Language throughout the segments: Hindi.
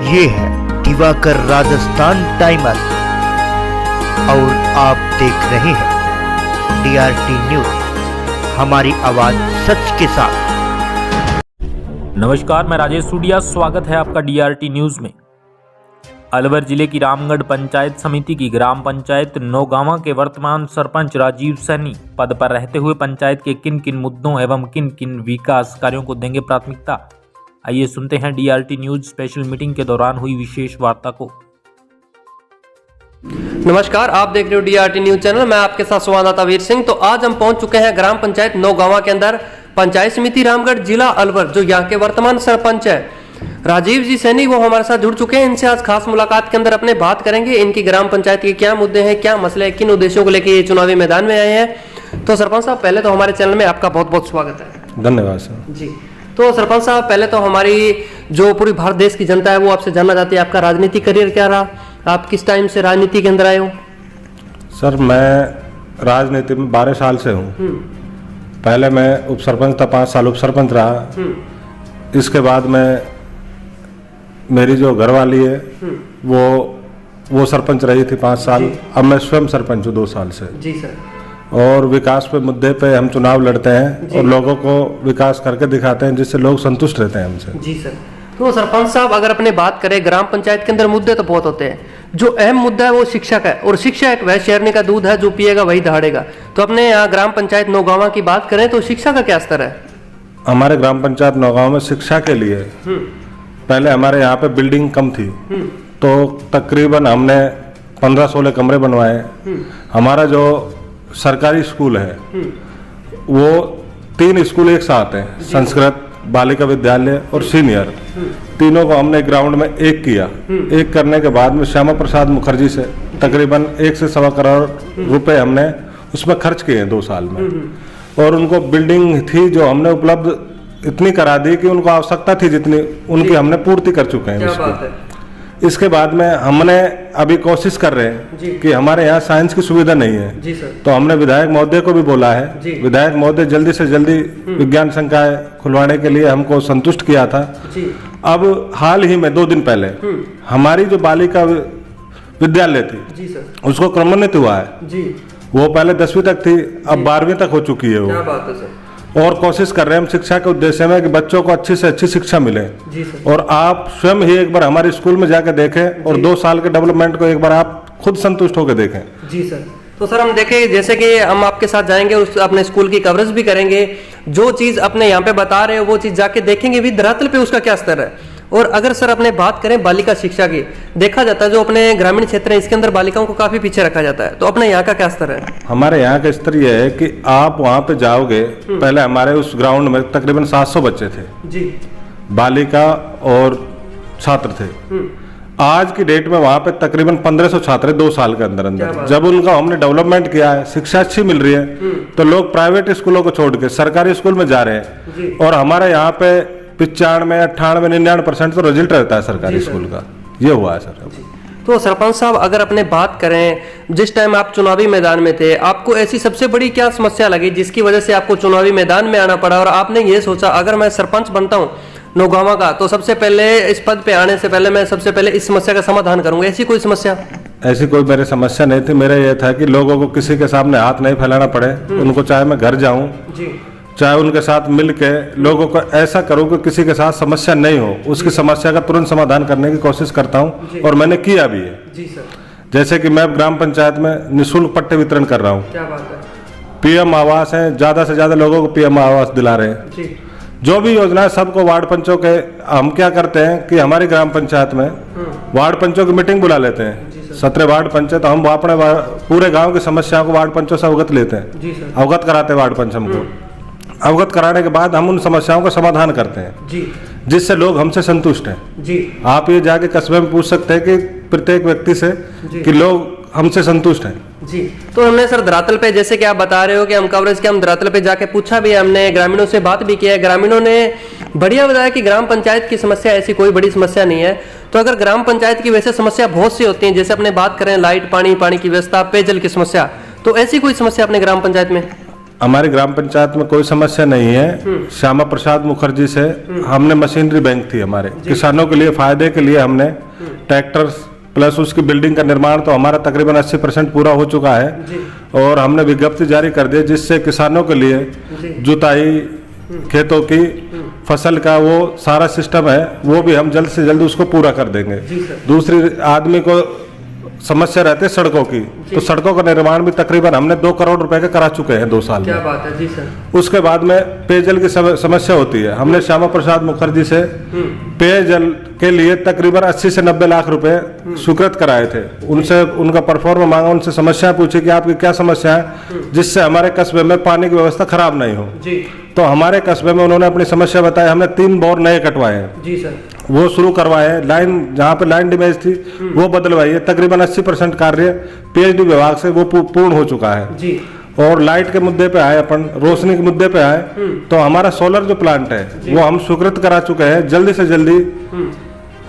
ये है दिवाकर राजस्थान टाइमर्स और आप देख रहे हैं DRT न्यूज, हमारी आवाज सच के साथ। नमस्कार, मैं राजेश सूडिया, स्वागत है आपका DRT न्यूज में। अलवर जिले की रामगढ़ पंचायत समिति की ग्राम पंचायत नौगांवा के वर्तमान सरपंच राजीव सैनी पद पर रहते हुए पंचायत के किन किन मुद्दों एवं किन किन विकास कार्यों को देंगे प्राथमिकता। आइए सुनते हैं DRT न्यूज स्पेशल मीटिंग के दौरान हुई विशेष वार्ता को। नमस्कार, आप देख रहे हो DRT न्यूज चैनल। मैं आपके साथ संवाददाता वीर सिंह। तो आज हम पहुंच चुके हैं ग्राम पंचायत नौगांवा के अंदर, पंचायत समिति रामगढ़, जिला अलवर। जो यहाँ के वर्तमान सरपंच है राजीव जी सैनी, वो हमारे साथ जुड़ चुके हैं। इनसे आज खास मुलाकात के अंदर अपने बात करेंगे, इनकी ग्राम पंचायत के क्या मुद्दे हैं, क्या मसले हैं, किन उद्देश्यों को लेकर ये चुनावी मैदान में आए हैं। तो सरपंच साहब, पहले तो हमारे चैनल में आपका बहुत बहुत स्वागत है। धन्यवाद सर जी। तो सरपंच साहब, पहले तो हमारी जो पूरी भारत देश की जनता है वो आपसे जानना चाहती है, आपका राजनीतिक करियर क्या रहा, आप किस टाइम से राजनीति के अंदर आए हो? सर, मैं राजनीति में 12 साल से हूँ। पहले मैं उप सरपंच था, 5 साल उप सरपंच रहा। इसके बाद में मेरी जो घरवाली है वो सरपंच रही थी 5 साल। अब मैं स्वयं सरपंच हूँ 2 साल से। जी सर। और विकास पे मुद्दे पे हम चुनाव लड़ते हैं और लोगों को विकास करके दिखाते हैं, जिससे लोग संतुष्ट रहते हैं हमसे। जी सर। तो सरपंच साहब, अगर अपने बात करें, ग्राम पंचायत के अंदर मुद्दे तो बहुत होते हैं। जो अहम मुद्दा है वो शिक्षा का है, और शिक्षा एक वह शेरनी का दूध है, जो पिएगा वही दहाड़ेगा। तो अपने यहाँ ग्राम पंचायत नौगांवा की बात करें तो शिक्षा का क्या स्तर है? हमारे ग्राम पंचायत नौगांव में शिक्षा के लिए पहले हमारे यहाँ पे बिल्डिंग कम थी, तो तकरीबन हमने 15-16 कमरे बनवाए। हमारा जो सरकारी स्कूल है वो 3 स्कूल एक साथ हैं, संस्कृत, बालिका विद्यालय और सीनियर। तीनों को हमने ग्राउंड में एक किया। एक करने के बाद में श्यामा प्रसाद मुखर्जी से तकरीबन 1 से 1.25 करोड़ रुपए हमने उसमें खर्च किए हैं 2 साल में। और उनको बिल्डिंग थी जो हमने उपलब्ध इतनी करा दी कि उनको आवश्यकता थी जितनी, उनकी हमने पूर्ति कर चुके हैं। इसके बाद में हमने अभी कोशिश कर रहे हैं कि हमारे यहाँ साइंस की सुविधा नहीं है। जी सर। तो हमने विधायक महोदय को भी बोला है। विधायक महोदय जल्दी से जल्दी विज्ञान संकाय खुलवाने के लिए हमको संतुष्ट किया था। जी। अब हाल ही में 2 दिन पहले हमारी जो बालिका विद्यालय थी, जी सर, उसको क्रमोन्नत हुआ है। जी। वो पहले 10वीं तक थी, अब 12वीं तक हो चुकी है वो। क्या बात है सर। और कोशिश कर रहे हैं हम शिक्षा के उद्देश्य में कि बच्चों को अच्छी से अच्छी शिक्षा मिले। जी सर। और आप स्वयं ही एक बार हमारे स्कूल में जाकर देखें और 2 साल के डेवलपमेंट को एक बार आप खुद संतुष्ट होकर देखें। जी सर। तो सर, हम देखें, जैसे कि हम आपके साथ जाएंगे, उस अपने स्कूल की कवरेज भी करेंगे। जो चीज अपने यहाँ पे बता रहे हो वो चीज जाके देखेंगे भी धरातल पे उसका क्या स्तर है। और अगर सर अपने बात करें बालिका शिक्षा की, देखा जाता है जो अपने ग्रामीण क्षेत्र है इसके अंदर बालिकाओं को काफी पीछे रखा जाता है। तो अपने यहाँ का क्या स्तर है? हमारे यहाँ का स्तर यह है कि आप वहाँ पे जाओगे, पहले हमारे उस ग्राउंड में तकरीबन 700 बच्चे थे। जी। बालिका और छात्र थे। आज की डेट में वहाँ पे तकरीबन 1500 छात्र 2 साल के अंदर अंदर। जब उनका हमने डेवलपमेंट किया है, शिक्षा अच्छी मिल रही है, तो लोग प्राइवेट स्कूलों को छोड़ के सरकारी स्कूल में जा रहे हैं। और हमारे यहाँ पे 95, 98, 99% तो रिजल्ट रहता है सरकारी स्कूल का। ये हुआ है सर। तो सरपंच साहब, अगर अपने बात करें, जिस टाइम आप चुनावी मैदान में थे, आपको ऐसी सबसे बड़ी क्या समस्या लगी जिसकी वजह से आपको चुनावी मैदान में आना पड़ा और आपने ये सोचा अगर मैं सरपंच बनता हूँ नौगांवा का, तो सबसे पहले इस पद पे आने से पहले मैं सबसे पहले इस समस्या का समाधान करूंगा? ऐसी कोई समस्या? ऐसी कोई मेरी समस्या नहीं थी। मेरा यह था कि लोगों को किसी के सामने हाथ नहीं फैलाना पड़े। उनको चाहे मैं घर जाऊं, चाहे उनके साथ मिल के लोगों को ऐसा करूं कि किसी के साथ समस्या नहीं हो, उसकी समस्या का तुरंत समाधान करने की कोशिश करता हूं और मैंने किया भी है। जी सर। जैसे कि मैं ग्राम पंचायत में निःशुल्क पट्टे वितरण कर रहा हूं। क्या बात है। PM आवास है, ज्यादा से ज्यादा लोगों को PM आवास दिला रहे हैं। जी। जो भी योजना है सबको वार्ड पंचों के, हम क्या करते हैं कि हमारी ग्राम पंचायत में वार्ड पंचों की मीटिंग बुला लेते हैं। 17 वार्ड पंचायत, हम अपने पूरे गाँव की समस्याओं को वार्ड पंचों से अवगत लेते हैं, अवगत कराते हैं वार्ड पंच हमको। अवगत कराने के बाद हम उन समस्याओं का समाधान करते हैं। जी। जिससे लोग हमसे संतुष्ट हैं। जी। आप ये जाके कस्बे में पूछ सकते हैं कि प्रत्येक व्यक्ति से कि लोग हमसे संतुष्ट हैं। जी। तो हमने सर धरातल पे, जैसे कि आप बता रहे हो कि हम कवरेज के, हम धरातल पे जाके पूछा भी, हमने ग्रामीणों से बात भी किया है। ग्रामीणों ने बढ़िया बताया कि ग्राम पंचायत की समस्या ऐसी कोई बड़ी समस्या नहीं है। तो अगर ग्राम पंचायत की वैसे समस्या बहुत सी होती है, जैसे अपने बात करें लाइट, पानी की व्यवस्था, पेयजल की समस्या, तो ऐसी कोई समस्या अपने ग्राम पंचायत में? हमारी ग्राम पंचायत में कोई समस्या नहीं है। श्यामा प्रसाद मुखर्जी से हमने मशीनरी बैंक थी हमारे किसानों के लिए फायदे के लिए हमने ट्रैक्टर प्लस उसकी बिल्डिंग का निर्माण तो हमारा तकरीबन 80% पूरा हो चुका है और हमने विज्ञप्ति जारी कर दी जिससे किसानों के लिए जुताई खेतों की फसल का वो सारा सिस्टम है वो भी हम जल्द से जल्द उसको पूरा कर देंगे। दूसरी आदमी को समस्या रहती है सड़कों की तो सड़कों का निर्माण भी तकरीबन हमने 2 करोड़ रुपए का करा चुके हैं 2 साल में। क्या बात है जी सर। उसके बाद में पेयजल की समस्या होती है। हमने श्यामा प्रसाद मुखर्जी से पेयजल के लिए तकरीबन 80 से 90 लाख रुपए स्वीकृत कराए थे। उनसे उनका परफॉर्म मांगा, उनसे समस्या पूछी कि आपकी क्या समस्या है जिससे हमारे कस्बे में पानी की व्यवस्था खराब नहीं हो। तो हमारे कस्बे में उन्होंने अपनी समस्या बताई। हमने 3 बोर नए कटवाए हैं जी सर, वो शुरू करवाए। लाइन जहाँ पे लाइन डैमेज थी वो बदलवाई है। तकरीबन 80% कार्य पीएचडी विभाग से वो पूर्ण हो चुका है जी। और लाइट के मुद्दे पे आए, अपन रोशनी के मुद्दे पे आए तो हमारा सोलर जो प्लांट है वो हम स्वीकृत करा चुके हैं। जल्दी से जल्दी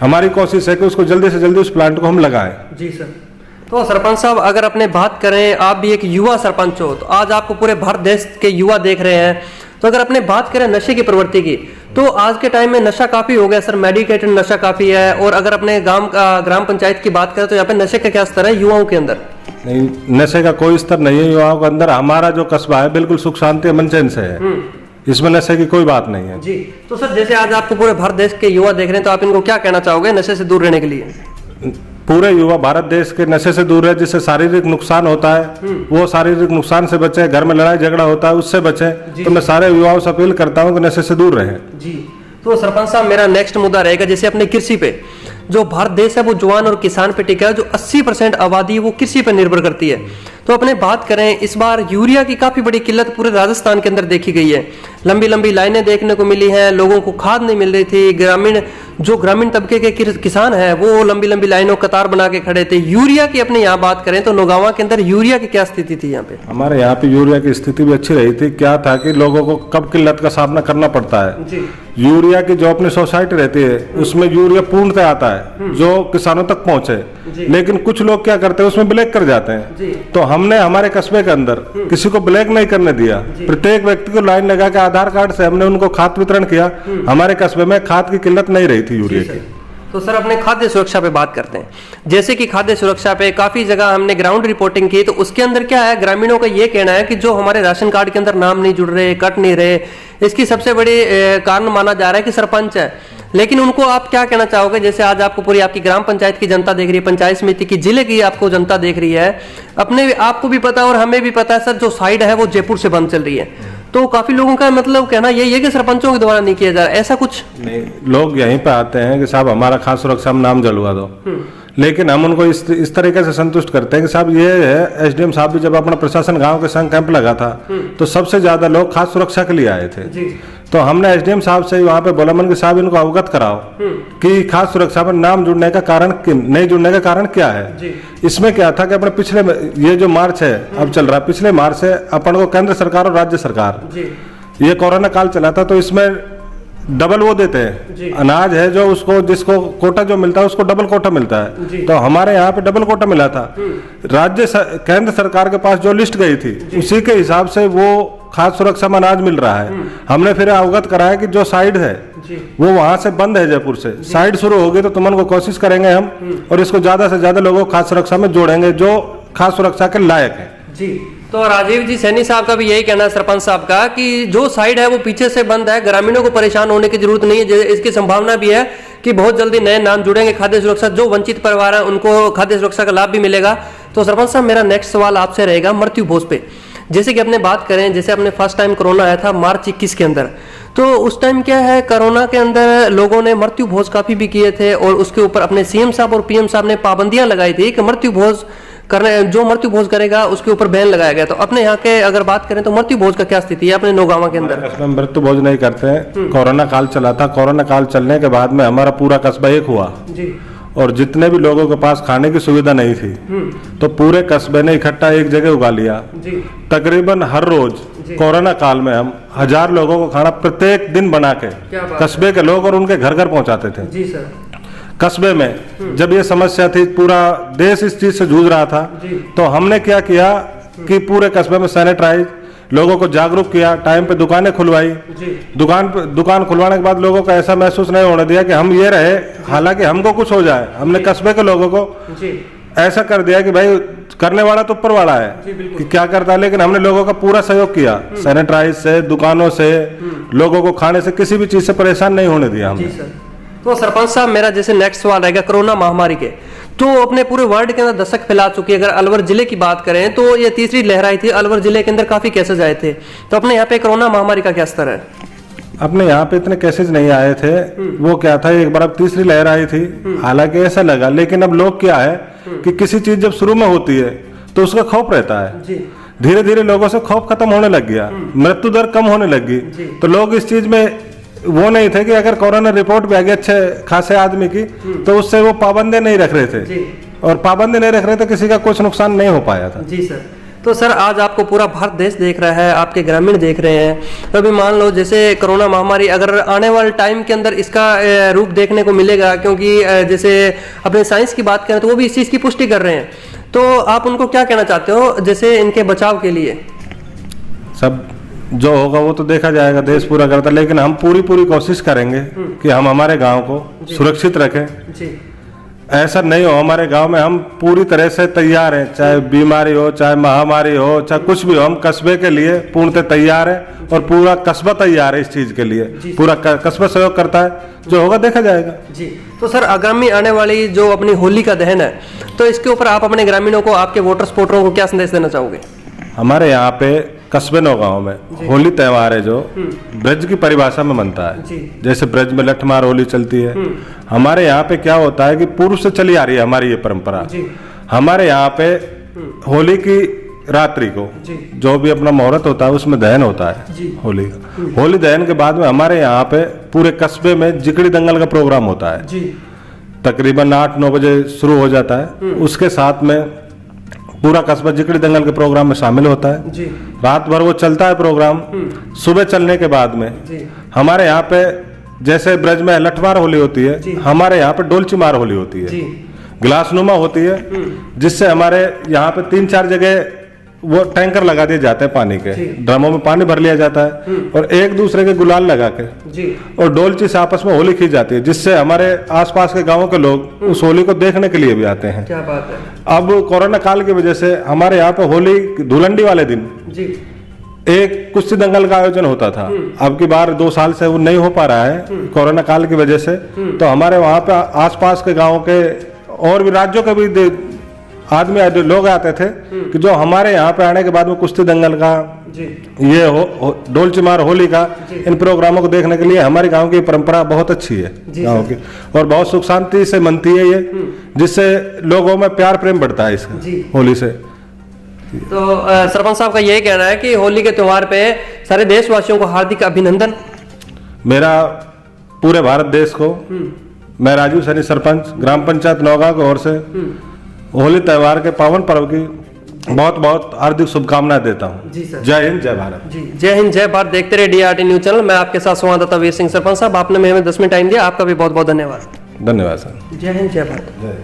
हमारी कोशिश है कि उसको जल्दी से जल्दी उस प्लांट को हम लगाएं जी सर। तो सरपंच साहब अगर अपने बात करें, आप भी एक युवा सरपंच हो तो आज आपको पूरे भारत देश के युवा देख रहे हैं, तो अगर अपने बात करें नशे की प्रवृत्ति की तो आज के टाइम में नशा काफी हो गया सर, मेडिकेटेड नशा काफी है। और अगर अपने ग्राम पंचायत की बात करें तो यहाँ पे नशे का क्या स्तर है युवाओं के अंदर? नहीं, नशे का कोई स्तर नहीं है युवाओं के अंदर। हमारा जो कस्बा है बिल्कुल सुख शांति अमन चैन से है, इसमें नशे की कोई बात नहीं है जी। तो सर जैसे आज आपको पूरे भारत देश के युवा देख रहे हैं तो आप इनको क्या कहना चाहोगे नशे से दूर रहने के लिए? पूरे युवा भारत देश के नशे से दूर है। जिससे शारीरिक नुकसान होता है वो शारीरिक नुकसान से बचे, घर में लड़ाई झगड़ा होता है उससे बचे। तो मैं सारे युवाओं से अपील करता हूँ कि नशे से दूर रहें जी। तो सरपंच साहब मेरा नेक्स्ट मुद्दा रहेगा जैसे अपने कृषि पे, जो भारत देश है वो जवान और किसान पे टिका है, जो 80% आबादी वो कृषि पर निर्भर करती है। तो अपने बात करें इस बार यूरिया की काफी बड़ी किल्लत पूरे राजस्थान के अंदर देखी गई है। लंबी लंबी लाइनें देखने को मिली हैं, लोगों को खाद नहीं मिल रही थी। ग्रामीण तबके के किसान हैं वो लंबी लंबी लाइनों कतार बना के खड़े थे। यूरिया की अपने यहाँ बात करें तो नौगांवा के अंदर यूरिया की क्या स्थिति थी? यहाँ पे हमारे यहाँ पे यूरिया की स्थिति भी अच्छी रही थी। क्या था कि लोगों को कब किल्लत का सामना करना पड़ता है जी। यूरिया की जो अपनी सोसाइटी रहती है उसमें यूरिया पूर्णतः आता है जो किसानों तक पहुंचे, लेकिन कुछ लोग क्या करते हैं उसमें ब्लैक कर जाते हैं। तो हमने हमारे कस्बे के अंदर किसी को ब्लैक नहीं करने दिया। प्रत्येक व्यक्ति को लाइन लगा के आधार कार्ड से हमने उनको खाद वितरण किया। हमारे कस्बे में खाद की किल्लत नहीं रही थी यूरिया की। तो सर अपने खाद्य सुरक्षा पे बात करते हैं। जैसे कि खाद्य सुरक्षा पे काफी जगह हमने ग्राउंड रिपोर्टिंग की तो उसके अंदर क्या है, ग्रामीणों का ये कहना है कि जो हमारे राशन कार्ड के अंदर नाम नहीं जुड़ रहे, कट नहीं रहे, इसकी सबसे बड़ी कारण माना जा रहा है कि सरपंच है। लेकिन उनको आप क्या कहना चाहोगे? जैसे आज आपको पूरी आपकी ग्राम पंचायत की जनता देख रही है, पंचायत समिति की, जिले की आपको जनता देख रही है, अपने आपको भी पता है और हमें भी पता है सर जो साइड है वो जयपुर से बंद चल रही है। तो काफी लोगों का मतलब कहना यही है कि सरपंचों के द्वारा नहीं किया जा रहा, ऐसा कुछ नहीं। लोग यहीं पे आते हैं कि साहब हमारा खास सुरक्षा में नाम जलवा दो, लेकिन हम उनको इस तरीके से संतुष्ट करते हैं कि साहब ये है। एसडीएम साहब भी जब अपना प्रशासन गांव के संग कैंप लगा था तो सबसे ज्यादा लोग खास सुरक्षा के लिए आए थे। तो हमने एसडीएम साहब से वहां पे बोला मन कि साहब इनको अवगत कराओ कि खास सुरक्षा पर नाम जुड़ने का कारण, नहीं जुड़ने का कारण क्या है। इसमें क्या था कि अपने पिछले ये जो मार्च है अब चल रहा है, पिछले मार्च से अपन को केंद्र सरकार और राज्य सरकार ये कोरोना काल चला था तो इसमें डबल वो देते हैं। अनाज है जो उसको जिसको कोटा जो मिलता है उसको डबल कोटा मिलता है। तो हमारे यहाँ पे डबल कोटा मिला था। केंद्र सरकार के पास जो लिस्ट गई थी उसी के हिसाब से वो खाद्य सुरक्षा में अनाज मिल रहा है। हमने फिर अवगत कराया कि जो साइड है वो वहां से बंद है, जयपुर से साइड शुरू होगी तो तुम को कोशिश करेंगे हम और इसको ज्यादा से ज्यादा लोगों को खाद्य सुरक्षा में जोड़ेंगे जो खाद्य सुरक्षा के लायक है जी। तो राजीव जी सैनी साहब का भी यही कहना है सरपंच साहब का कि जो साइड है वो पीछे से बंद है, ग्रामीणों को परेशान होने की जरूरत नहीं है। इसकी संभावना भी है कि बहुत जल्दी नए नाम जुड़ेंगे खाद्य सुरक्षा, जो वंचित परिवार है उनको खाद्य सुरक्षा का लाभ भी मिलेगा। तो सरपंच साहब मेरा नेक्स्ट सवाल आपसे रहेगा मृत्यु भोज पे। जैसे कि अपने बात करें, जैसे अपने फर्स्ट टाइम कोरोना आया था मार्च 21 के अंदर, तो उस टाइम क्या है कोरोना के अंदर लोगों ने मृत्यु भोज काफी भी किए थे और उसके ऊपर अपने सीएम साहब और पीएम साहब ने पाबंदियां लगाई थी कि मृत्यु भोज करने, जो मृत्यु भोज करेगा उसके ऊपर बैन लगाया गया। तो अपने यहाँ के अगर बात करें तो मृत्यु भोज का क्या स्थिति है अपने नौगांवा के अंदर? मृत्यु भोज नहीं करते हैं। कोरोना काल चला था, कोरोना काल चलने के बाद में हमारा पूरा कस्बा एक हुआ जी। और जितने भी लोगों के पास खाने की सुविधा नहीं थी तो पूरे कस्बे ने इकट्ठा एक जगह उगा लिया जी। तकरीबन हर रोज कोरोना काल में हम 1000 लोगों को खाना प्रत्येक दिन बना के कस्बे के लोग और उनके घर घर पहुंचाते थे जी सर। कस्बे में जब ये समस्या थी, पूरा देश इस चीज से जूझ रहा था, तो हमने क्या किया कि पूरे कस्बे में सैनिटाइज लोगों को जागरूक किया, टाइम पे दुकानें खुलवाई। दुकान खुलवाने के बाद लोगों को ऐसा महसूस नहीं होने दिया कि हम ये रहे, हालांकि हमको कुछ हो जाए। हमने कस्बे के लोगों को ऐसा कर दिया कि भाई करने वाला तो ऊपर वाला है कि क्या करता है, लेकिन हमने लोगों का पूरा सहयोग किया। सैनिटाइज से, दुकानों से, लोगों को खाने से, किसी भी चीज से परेशान नहीं होने दिया हमने। तो सरपंच साहब, मेरा जैसे नेक्स्ट सवाल रहेगा कोरोना महामारी के, तो अपने पूरे वर्ल्ड के अंदर दस्तक फैला चुकी है। अगर अलवर जिले की बात करें तो ये तीसरी लहर आई थी, अलवर जिले के अंदर काफी केसेज आए थे, तो अपने यहाँ पे कोरोना महामारी का क्या स्तर है? अपने यहाँ पे इतने केसेज नहीं आए थे। वो क्या था, एक बार अब तीसरी लहर आई थी, हालांकि ऐसा लगा, लेकिन अब लोग क्या है कि किसी चीज जब शुरू में होती है तो उसका खौफ रहता है। धीरे धीरे लोगों से खौफ खत्म होने लग गया, मृत्यु दर कम होने लगी, तो लोग इस चीज में वो नहीं थे कि अगर कोरोना रिपोर्ट भी आ गई अच्छे खासे आदमी की तो उससे वो पाबंदी नहीं रख रहे थे, और पाबंदी नहीं रख रहे थे, किसी का कुछ नुकसान नहीं हो पाया था। जी सर। तो सर, आज आपको पूरा भारत देश देख रहा है, आपके ग्रामीण देख रहे हैं, तो अभी मान लो जैसे कोरोना महामारी अगर आने वाले टाइम के अंदर इसका रूप देखने को मिलेगा, क्योंकि जैसे अपने साइंस की बात करें तो वो भी इस चीज़ की पुष्टि कर रहे हैं, तो आप उनको क्या कहना चाहते हो जैसे इनके बचाव के लिए? सब जो होगा वो तो देखा जाएगा, देश पूरा करता, लेकिन हम पूरी कोशिश करेंगे कि हम हमारे गांव को सुरक्षित रखें। ऐसा नहीं हो, हमारे गांव में हम पूरी तरह से तैयार हैं, चाहे बीमारी हो, चाहे महामारी हो, चाहे कुछ भी हो, हम कस्बे के लिए पूर्णतः तैयार हैं, और पूरा कस्बा तैयार है इस चीज के लिए। पूरा कस्बा सहयोग करता है, जो होगा देखा जाएगा। जी। तो सर, आगामी आने वाली जो अपनी होली का दहन है, तो इसके ऊपर आप अपने ग्रामीणों को, आपके वोटर सपोर्टरों को क्या संदेश देना चाहोगे? हमारे यहाँ पे कस्बे नौगांव में होली त्यौहार है जो ब्रज की परिभाषा में मनता है। जैसे ब्रज में लठमार होली चलती है, हमारे यहाँ पे क्या होता है कि पूर्व से चली आ रही है हमारी ये परंपरा। हमारे यहाँ पे होली की रात्रि को जो भी अपना मुहूर्त होता है उसमें दहन होता है होली का। होली दहन के बाद में हमारे यहाँ पे पूरे कस्बे में जिकड़ी दंगल का प्रोग्राम होता है। तकरीबन 8-9 बजे शुरू हो जाता है। उसके साथ में पूरा कस्बा जिकड़ी दंगल के प्रोग्राम में शामिल होता है। रात भर वो चलता है प्रोग्राम। सुबह चलने के बाद में हमारे यहाँ पे जैसे ब्रज में लठमार होली होती है, हमारे यहाँ पे डोलची मार होली होती है, गिलासनुमा होती है, जिससे हमारे यहाँ पे 3-4 जगह वो टैंकर लगा दिए जाते हैं पानी के, ड्रमों में पानी भर लिया जाता है और एक दूसरे के गुलाल लगा के और डोलची से आपस में होली खींच जाती है, जिससे हमारे आसपास के गांवों के लोग उस होली को देखने के लिए भी आते हैं। क्या बात है। अब कोरोना काल की वजह से हमारे यहाँ पे होली धुलंडी वाले दिन एक कुश्ती दंगल का आयोजन होता था। अब की बार 2 साल से वो नहीं हो पा रहा है कोरोना काल की वजह से। तो हमारे वहाँ पे आसपास के गाँव के और भी राज्यों के भी आदमी लोग आते थे कि जो हमारे यहाँ पे आने के बाद में कुश्ती दंगल का ये डोलची मार होली का इन प्रोग्रामों को देखने के लिए हमारे गांव की परंपरा बहुत अच्छी है गांव की, और बहुत सुख शांति से मनती है ये, जिससे लोगों में प्यार प्रेम बढ़ता है इसका होली से। तो सरपंच साहब का यही कहना है कि होली के त्योहार पे सारे देशवासियों को हार्दिक अभिनंदन। मेरा पूरे भारत देश को, मैं राजीव सैनी सरपंच ग्राम पंचायत नौगांव की ओर से होली त्योहार के पावन पर्व की बहुत बहुत हार्दिक शुभकामनाएं देता हूं। जय हिंद, जय भारत। जी, जय हिंद, जय भारत। देखते रहे DRT न्यूज चैनल। मैं आपके साथ संवाददाता वीर सिंह। सरपंच साहब, आपने हमें 10 मिनट टाइम दिया, आपका भी बहुत बहुत धन्यवाद। धन्यवाद सर। जय हिंद, जय भारत। जय